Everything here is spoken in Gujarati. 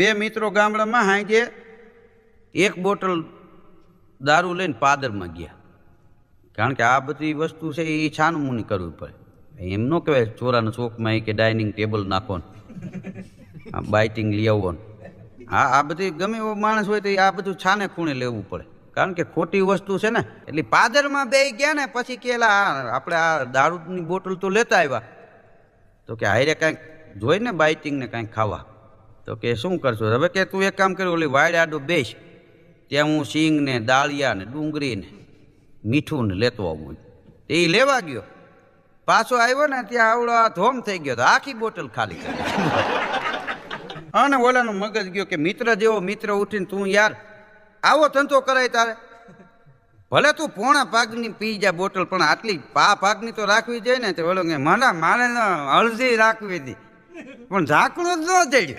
બે મિત્રો ગામડામાં હાંજે એક બોટલ દારૂ લઈને પાદરમાં ગયા. કારણ કે આ બધી વસ્તુ છે એ છાનું મુની કરવી પડે. એમ ન કહેવાય ચોરાના ચોકમાં કે ડાઇનિંગ ટેબલ નાખો ને બાઇટિંગ લઈ આવવો ને. આ બધી ગમે એવો માણસ હોય તો આ બધું છાને ખૂણે લેવું પડે. કારણ કે ખોટી વસ્તુ છે ને. એટલે પાદરમાં બે ગયા ને પછી કે આપણે આ દારૂની બોટલ તો લેતા આવ્યા, તો કે હારે કાંઈક જોઈને બાઇટિંગ ને કાંઈક ખાવા. તો કે શું કરશો? હવે કે તું એક કામ કર્યું, ઓલી વાડ આડો બેસ, ત્યાં હું સિંગ ને દાળિયા ને ડુંગળી ને મીઠું ને લેતો આવું. એ લેવા ગયો, પાછો આવ્યો ને ત્યાં આવડો ધોમ થઈ ગયો, તો આખી બોટલ ખાલી કરી. અને ઓલાનું મગજ ગયો કે મિત્ર જેવો મિત્ર ઉઠીને તું યાર આવો ધંધો કરાય તારે. ભલે તું પોણા ભાગની પી જા બોટલ, પણ આટલી ભાગની તો રાખવી જોઈએ ને. તો ઓલો કે મારે હળદી રાખવી હતી, પણ ઝાકડું જ ન જડ્યું.